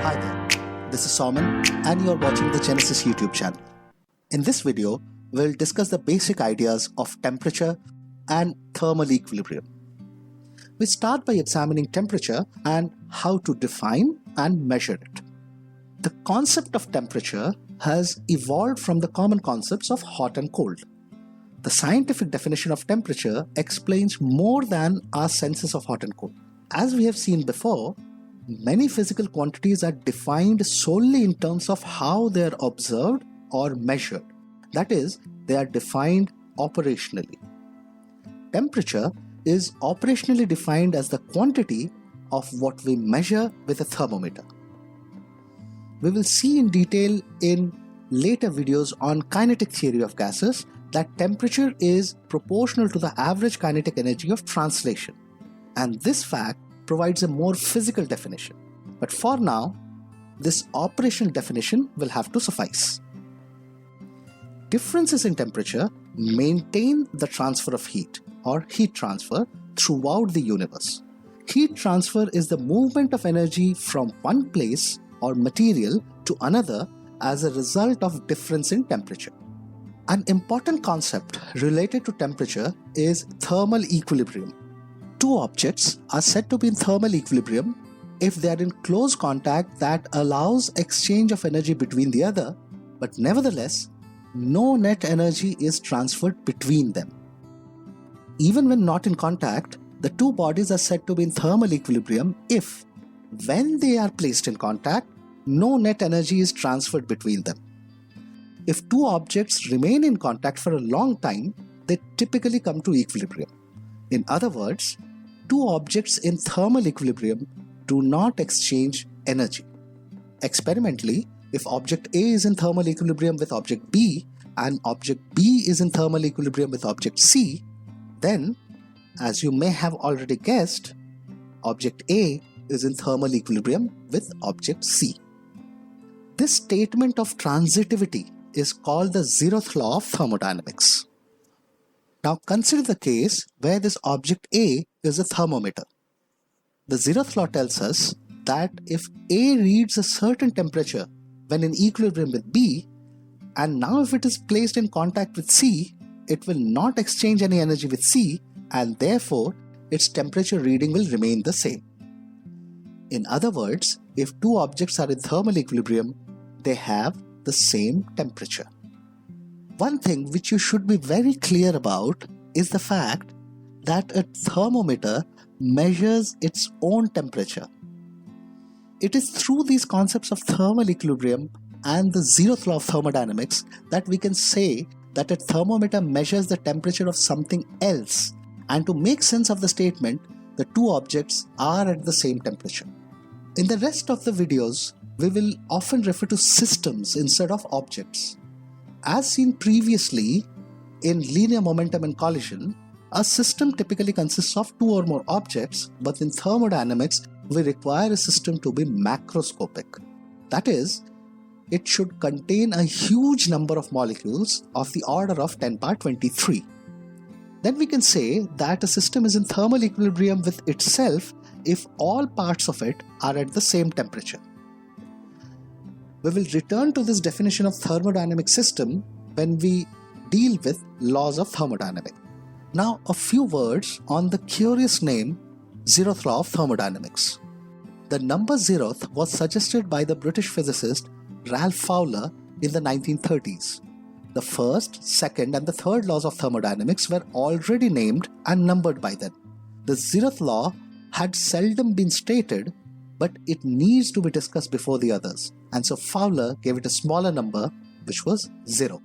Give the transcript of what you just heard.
Hi there, this is Soman and you're watching the Genesis YouTube channel. In this video, we'll discuss the basic ideas of temperature and thermal equilibrium. We start by examining temperature and how to define and measure it. The concept of temperature has evolved from the common concepts of hot and cold. The scientific definition of temperature explains more than our senses of hot and cold. As we have seen before, many physical quantities are defined solely in terms of how they are observed or measured. That is, they are defined operationally. Temperature is operationally defined as the quantity of what we measure with a thermometer. We will see in detail in later videos on kinetic theory of gases that temperature is proportional to the average kinetic energy of translation. And this fact provides a more physical definition. But for now, this operational definition will have to suffice. Differences in temperature maintain the transfer of heat or heat transfer throughout the universe. Heat transfer is the movement of energy from one place or material to another as a result of difference in temperature. An important concept related to temperature is thermal equilibrium. Two objects are said to be in thermal equilibrium if they are in close contact that allows exchange of energy between the other, but nevertheless, no net energy is transferred between them. Even when not in contact, the two bodies are said to be in thermal equilibrium if, when they are placed in contact, no net energy is transferred between them. If two objects remain in contact for a long time, they typically come to equilibrium. In other words, two objects in thermal equilibrium do not exchange energy. Experimentally, if object A is in thermal equilibrium with object B and object B is in thermal equilibrium with object C, then, as you may have already guessed, object A is in thermal equilibrium with object C. This statement of transitivity is called the Zeroth Law of Thermodynamics. Now consider the case where this object A is a thermometer. The Zeroth law tells us that if A reads a certain temperature when in equilibrium with B, and now if it is placed in contact with C, it will not exchange any energy with C, and therefore its temperature reading will remain the same. In other words, if two objects are in thermal equilibrium, they have the same temperature. One thing which you should be very clear about is the fact that a thermometer measures its own temperature. It is through these concepts of thermal equilibrium and the Zeroth Law of Thermodynamics that we can say that a thermometer measures the temperature of something else, and to make sense of the statement, the two objects are at the same temperature. In the rest of the videos, we will often refer to systems instead of objects. As seen previously in linear momentum and collision, a system typically consists of two or more objects, but in thermodynamics, we require a system to be macroscopic. That is, it should contain a huge number of molecules of the order of 10 power 23. Then we can say that a system is in thermal equilibrium with itself if all parts of it are at the same temperature. We will return to this definition of thermodynamic system when we deal with laws of thermodynamics. Now, a few words on the curious name Zeroth Law of Thermodynamics. The number zeroth was suggested by the British physicist Ralph Fowler in the 1930s. The first, second, and the third laws of thermodynamics were already named and numbered by then. The Zeroth Law had seldom been stated, but it needs to be discussed before the others, and so Fowler gave it a smaller number, which was 0.